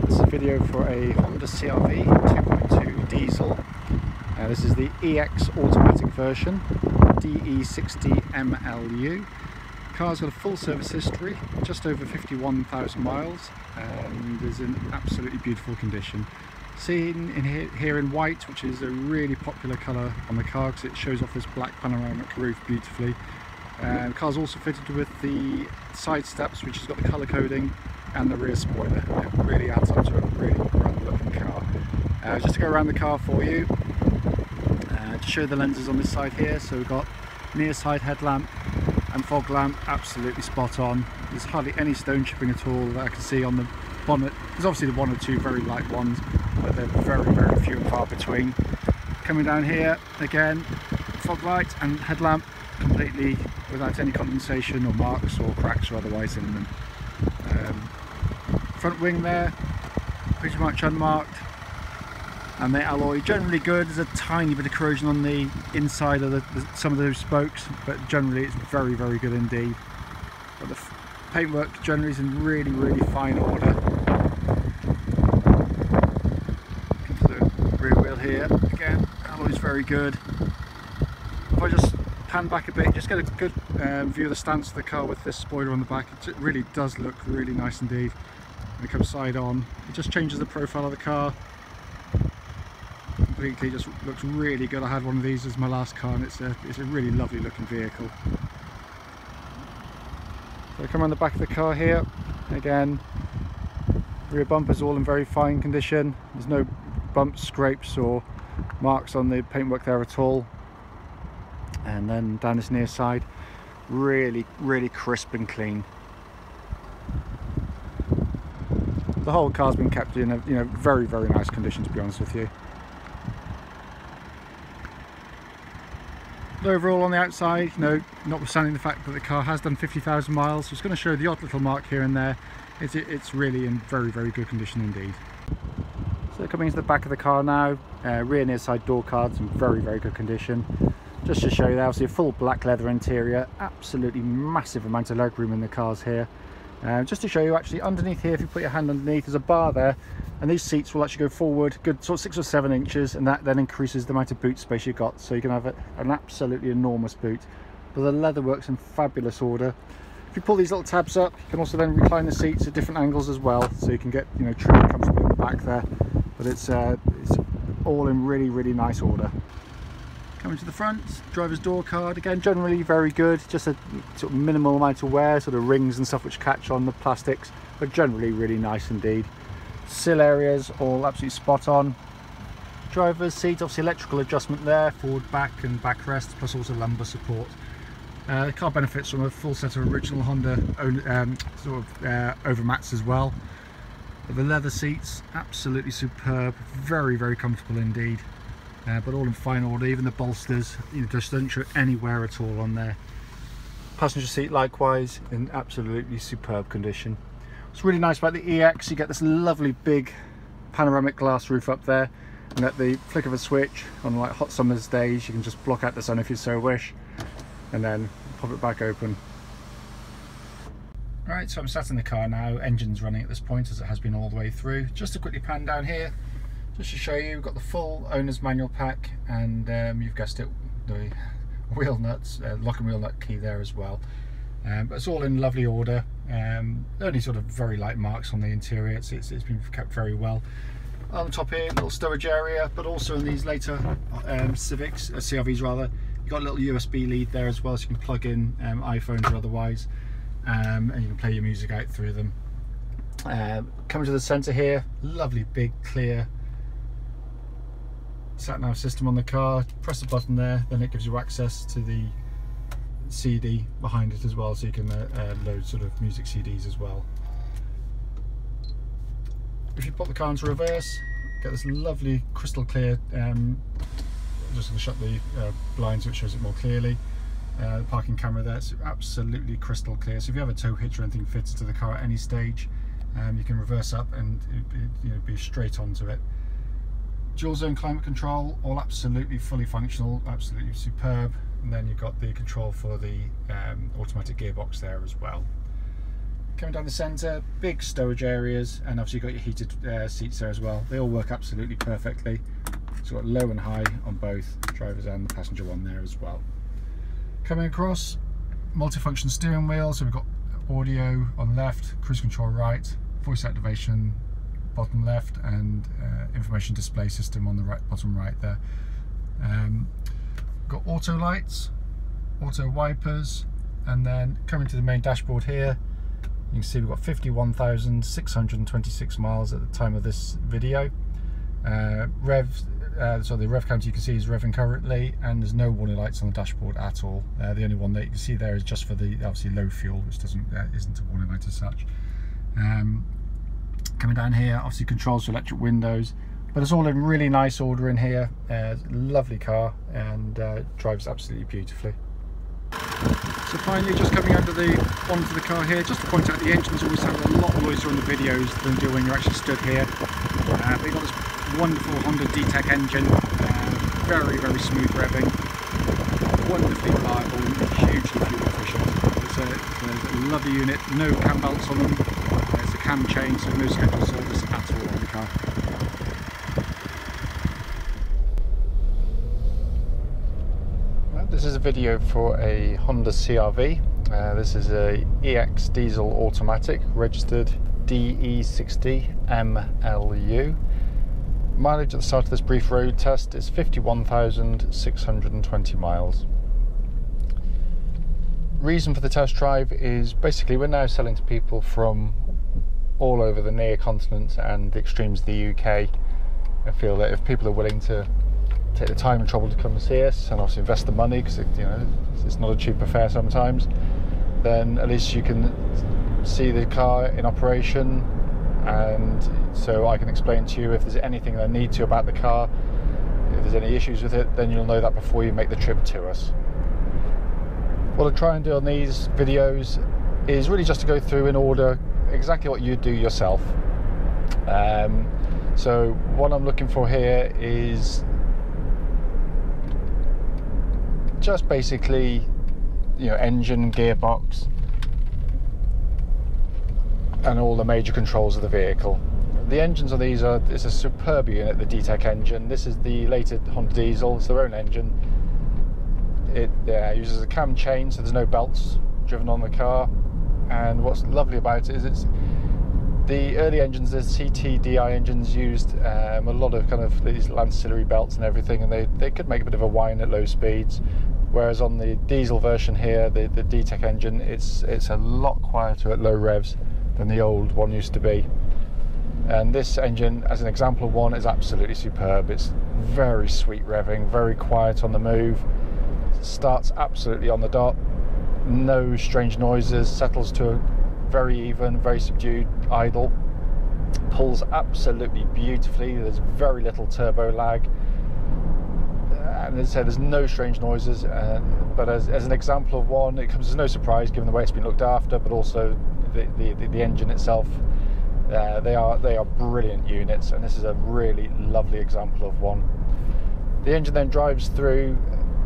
This is a video for a Honda CR-V 2.2 diesel. This is the EX automatic version, DE60MLU. The car's got a full service history, just over 51,000 miles, and is in absolutely beautiful condition. Seen in here in white, which is a really popular colour on the car because it shows off this black panoramic roof beautifully. The car's also fitted with the side steps, which has got the colour coding, and the rear spoiler. It really adds up to a really grand looking car. Just to go around the car for you, to show the lenses on this side here. So we've got near side headlamp and fog lamp, absolutely spot on. There's hardly any stone chipping at all that I can see on the bonnet. There's obviously the one or two very light ones, but they're very, very few and far between. Coming down here, again, fog light and headlamp completely without any condensation or marks or cracks or otherwise in them. Front wing there, pretty much unmarked, and the alloy generally good. There's a tiny bit of corrosion on the inside of some of those spokes, but generally it's very, very good indeed. But the paintwork generally is in really, really fine order. Come to the rear wheel here, again, alloy's very good. If I just pan back a bit, just get a good view of the stance of the car with this spoiler on the back. It really does look really nice indeed. When it comes side on, it just changes the profile of the car completely. Just looks really good. I had one of these as my last car, and it's a really lovely looking vehicle. So I come around the back of the car here, again, rear bumper's all in very fine condition. There's no bumps, scrapes or marks on the paintwork there at all. And then down this near side, really, really crisp and clean. The whole car's been kept in a very, very nice condition, to be honest with you. But overall on the outside, notwithstanding the fact that the car has done 50,000 miles, it's going to show the odd little mark here and there. It's really in very, very good condition indeed. So coming into the back of the car now, rear near side door cards in very, very good condition. Just to show you, obviously a full black leather interior, absolutely massive amount of legroom in the cars here. Just to show you, actually underneath here, if you put your hand underneath, there's a bar there, and these seats will actually go forward good sort of 6 or 7 inches, and that then increases the amount of boot space you've got, so you can have an absolutely enormous boot. But the leather works in fabulous order. If you pull these little tabs up, you can also then recline the seats at different angles as well, so you can get trim and comfortable in the back there. But it's all in really, really nice order. Coming to the front, driver's door card, again generally very good, just a sort of minimal amount of wear, sort of rings and stuff which catch on the plastics, but generally really nice indeed. Sill areas all absolutely spot on. Driver's seat, obviously electrical adjustment there, forward, back and backrest, plus also lumbar support. The car benefits from a full set of original Honda overmats as well. But the leather seats, absolutely superb, very, very comfortable indeed. But all in fine order. Even the bolsters, just don't show any wear at all on there. Passenger seat likewise in absolutely superb condition. What's really nice about the EX, you get this lovely big panoramic glass roof up there, and at the flick of a switch on like hot summer's days you can just block out the sun if you so wish, and then pop it back open. Right, so I'm sat in the car now, engine's running at this point as it has been all the way through. Just to quickly pan down here, just to show you, we've got the full owner's manual pack, and you've guessed it, the wheel nuts, lock and wheel nut key there as well. But it's all in lovely order. Only sort of very light marks on the interior. It's been kept very well. On the top here, little storage area, but also in these later Civics, CR-Vs rather, you've got a little USB lead there as well, so you can plug in iPhones or otherwise, and you can play your music out through them. Coming to the centre here, lovely big clear sat-nav system on the car. Press the button there, then it gives you access to the CD behind it as well, so you can load sort of music CDs as well. If you put the car into reverse, get this lovely crystal clear, I'm just going to shut the blind so it shows it more clearly. The parking camera there, it's absolutely crystal clear, so if you have a tow hitch or anything fitted to the car at any stage, you can reverse up and be straight onto it. Dual zone climate control, all absolutely fully functional, absolutely superb. And then you've got the control for the automatic gearbox there as well. Coming down the centre, big stowage areas, and obviously you've got your heated seats there as well. They all work absolutely perfectly. So got low and high on both drivers and the passenger one there as well. Coming across, multifunction steering wheel, so we've got audio on left, cruise control right, voice activation bottom left, and information display system on the right, bottom right there. Got auto lights, auto wipers, and then coming to the main dashboard here, you can see we've got 51,626 miles at the time of this video. So the rev counter you can see is revving currently, and there's no warning lights on the dashboard at all. The only one that you can see there is just for the obviously low fuel, which isn't a warning light as such. Coming down here, obviously controls for electric windows, but it's all in really nice order in here. Lovely car, and drives absolutely beautifully. So finally, just coming onto the car here, just to point out, the engines always have a lot noisier on the videos than do when you're actually stood here. They've got this wonderful Honda DTEC engine, very smooth revving, wonderfully reliable and hugely fuel efficient. It's a lovely unit, no cam belts on them, it's a cam chain, so no scheduled service at all on the car. This is a video for a Honda CR-V. This is a EX diesel automatic, registered DE60MLU. Mileage at the start of this brief road test is 51,620 miles. Reason for the test drive is basically we're now selling to people from all over the near continent and the extremes of the UK. I feel that if people are willing to take the time and trouble to come and see us, and obviously invest the money, because it's not a cheap affair sometimes, then at least you can see the car in operation, and so I can explain to you if there's anything I need to about the car. If there's any issues with it, then you'll know that before you make the trip to us. What I try and do on these videos is really just to go through in order exactly what you do yourself. So what I'm looking for here is just basically, engine, gearbox, and all the major controls of the vehicle. The engines on these it's a superb unit, the DTEC engine. This is the later Honda diesel, it's their own engine. It uses a cam chain, so there's no belts driven on the car. And what's lovely about it is it's the early engines, the CTDI engines, used a lot of kind of these ancillary belts and everything, and they could make a bit of a whine at low speeds. Whereas on the diesel version here, the DTEC engine, it's a lot quieter at low revs than the old one used to be. And this engine, as an example of one, is absolutely superb. It's very sweet revving, very quiet on the move, starts absolutely on the dot, no strange noises, settles to a very even, very subdued idle, pulls absolutely beautifully, there's very little turbo lag, and as I said, there's no strange noises. But as an example of one, it comes as no surprise given the way it's been looked after, but also the engine itself. They are brilliant units, and this is a really lovely example of one. The engine then drives through.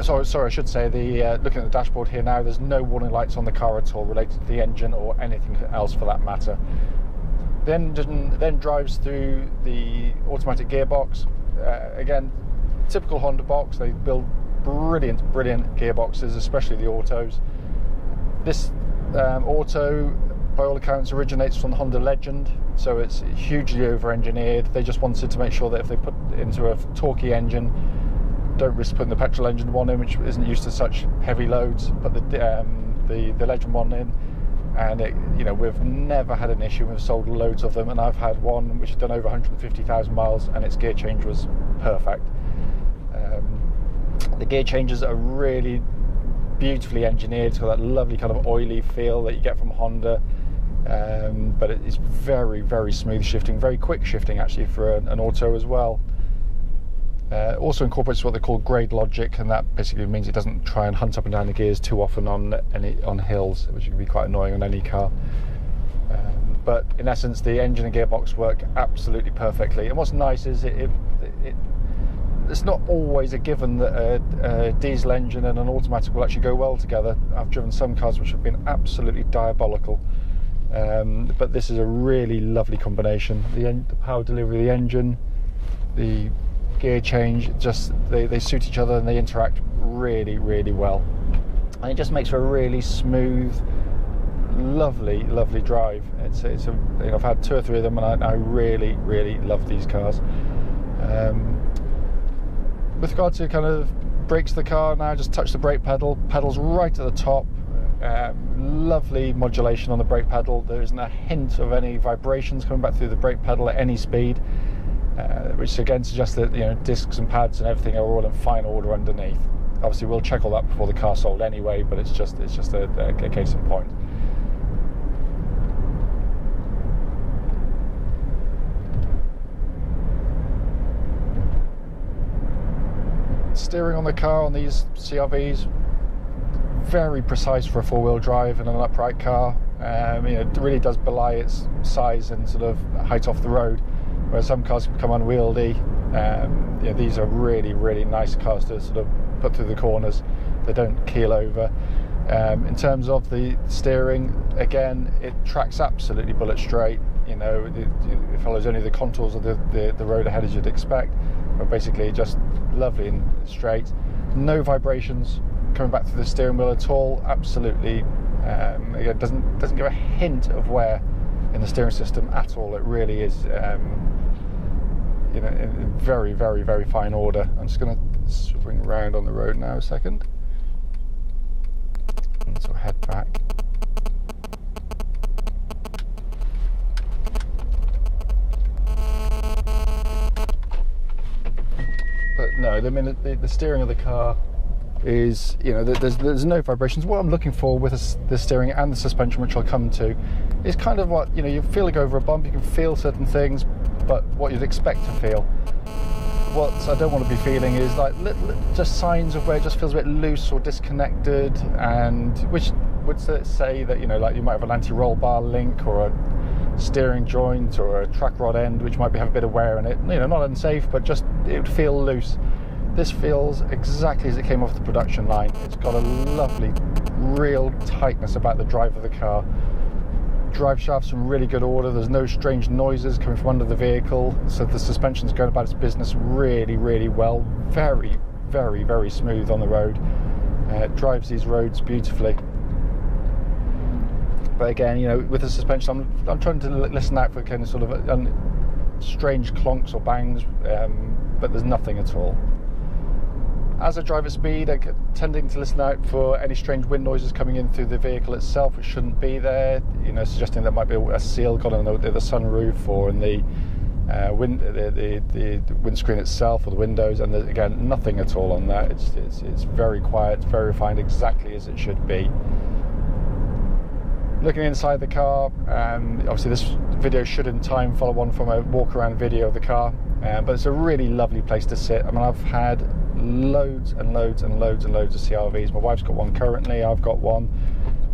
Sorry, I should say, looking at the dashboard here now, there's no warning lights on the car at all related to the engine or anything else for that matter. The engine then drives through the automatic gearbox. Again, typical Honda box. They build brilliant gearboxes, especially the autos. This auto, by all accounts, originates from the Honda Legend, so it's hugely over-engineered. They just wanted to make sure that if they put it into a torquey engine, don't risk putting the petrol engine one in, which isn't used to such heavy loads, put the Legend one in, and we've never had an issue. We've sold loads of them, and I've had one which has done over 150,000 miles, and its gear change was perfect. The gear changes are really beautifully engineered. It's got that lovely kind of oily feel that you get from Honda, but it is very smooth shifting, very quick shifting actually for an auto as well. Also incorporates what they call grade logic, and that basically means it doesn't try and hunt up and down the gears too often on hills, which can be quite annoying on any car. But in essence, the engine and gearbox work absolutely perfectly. And what's nice is it's not always a given that a diesel engine and an automatic will actually go well together. I've driven some cars which have been absolutely diabolical. but this is a really lovely combination. The power delivery of the engine, the gear change, just they suit each other and they interact really, really well. And it just makes for a really smooth, lovely drive. I've had 2 or 3 of them, and I really, really love these cars. With regard to kind of brakes of the car, now just touch the brake pedals right at the top. Lovely modulation on the brake pedal. There isn't a hint of any vibrations coming back through the brake pedal at any speed, which again suggests that, you know, discs and pads and everything are all in fine order underneath. Obviously we'll check all that before the car's sold anyway, but it's just a case in point. Steering on the car on these CR-Vs, very precise for a 4-wheel drive and an upright car. You know, it really does belie its size and sort of height off the road, whereas some cars can become unwieldy. You know, these are really, really nice cars to sort of put through the corners. They don't keel over. In terms of the steering, again, it tracks absolutely bullet straight. You know, it follows only the contours of the road ahead as you'd expect, but basically just lovely and straight. No vibrations coming back through the steering wheel at all. Absolutely, it doesn't give a hint of wear in the steering system at all. It really is, you know, in very, very, very fine order. I'm just going to swing around on the road now a second, and sort of head back. But no, I mean, the steering of the car is, you know, there's no vibrations. What I'm looking for with the steering and the suspension, which I'll come to, is kind of what, you know, you feel like over a bump, you can feel certain things, but what you'd expect to feel. What I don't want to be feeling is like just signs of where it just feels a bit loose or disconnected, and which would say that, you know, like you might have an anti-roll bar link or a steering joint or a track rod end which might have a bit of wear in it. You know, not unsafe, but just it would feel loose. This feels exactly as it came off the production line. It's got a lovely, real tightness about the drive of the car. Drive shaft's in really good order. There's no strange noises coming from under the vehicle, so the suspension's going about its business really, really well. Very, very, very smooth on the road. It drives these roads beautifully. But again, you know, with the suspension, I'm trying to listen out for kind of sort of strange clonks or bangs, but there's nothing at all. As I drive at speed, I'm tending to listen out for any strange wind noises coming in through the vehicle itself, which shouldn't be there, you know, suggesting there might be a seal got on the sunroof or in the windscreen itself or the windows, and again, nothing at all on that. It's very quiet, very refined, exactly as it should be. Looking inside the car, obviously this video should in time follow on from a walk around video of the car, but it's a really lovely place to sit. I mean, I've had loads and loads and loads and loads of CR-Vs. My wife's got one currently, I've got one.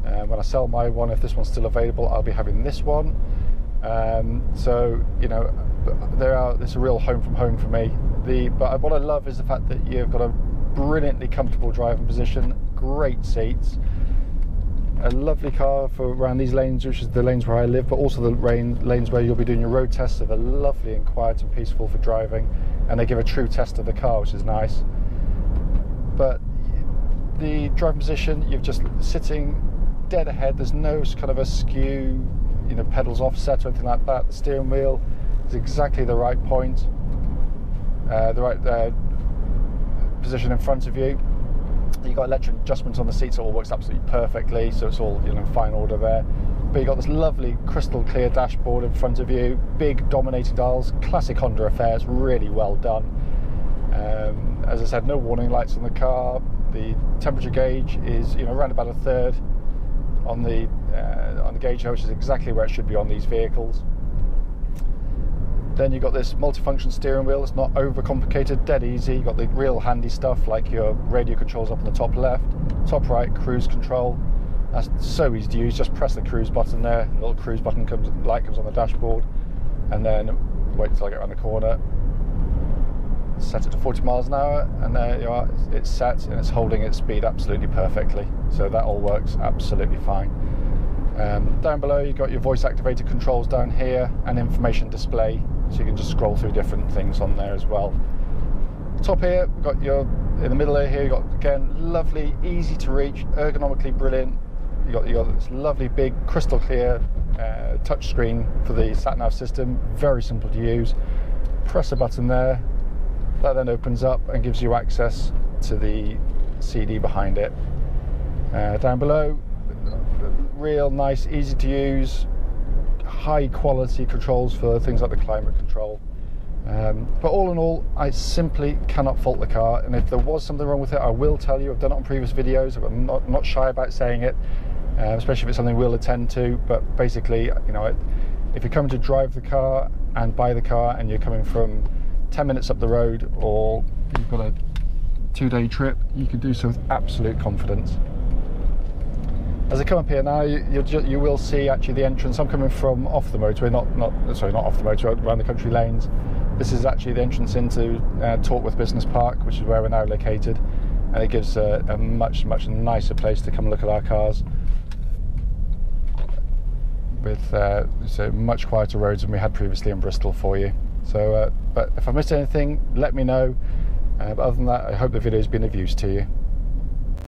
When I sell my one, if this one's still available, I'll be having this one. So, you know, it's a real home from home for me. But what I love is the fact that you've got a brilliantly comfortable driving position, great seats, a lovely car for around these lanes, which is the lanes where I live, but also the lanes where you'll be doing your road tests. So they're lovely and quiet and peaceful for driving, and they give a true test of the car, which is nice. But the driving position, you're just sitting dead ahead. There's no kind of a skew, you know, pedals offset or anything like that. The steering wheel is exactly the right point, the right position in front of you. You've got electric adjustments on the seats, so it all works absolutely perfectly, so it's all, you know, fine order there. But you've got this lovely crystal clear dashboard in front of you, big dominating dials, classic Honda affair. It's really well done. As I said, no warning lights on the car. The temperature gauge is, you know, around about a third on the gauge, which is exactly where it should be on these vehicles. Then you've got this multifunction steering wheel. It's not overcomplicated, dead easy. You've got the real handy stuff like your radio controls up in the top left, top right, cruise control. That's so easy to use. Just press the cruise button there. A little cruise button comes on the dashboard, and then wait until I get around the corner. Set it to 40 miles an hour, and there you are. It's set and it's holding its speed absolutely perfectly. So that all works absolutely fine. Down below you've got your voice activated controls down here and information display, so you can just scroll through different things on there as well. Top here, we've got in the middle here, you've got, again, lovely, easy to reach, ergonomically brilliant. You got this lovely big crystal clear touch screen for the sat-nav system, very simple to use. Press a button there, that then opens up and gives you access to the CD behind it. Down below, real nice, easy to use, high quality controls for things like the climate control. But all in all, I simply cannot fault the car, and if there was something wrong with it, I will tell you. I've done it on previous videos. I'm not shy about saying it, especially if it's something we'll attend to. But basically, you know, if you're coming to drive the car and buy the car and you're coming from 10 minutes up the road, or you've got a 2-day trip, you can do so with absolute confidence. As I come up here now, you will see actually the entrance. I'm coming from off the motorway, not off the motorway, around the country lanes. This is actually the entrance into Torquay Business Park, which is where we're now located, and it gives a much nicer place to come and look at our cars, with so much quieter roads than we had previously in Bristol for you. So, but if I missed anything, let me know. But other than that, I hope the video has been of use to you.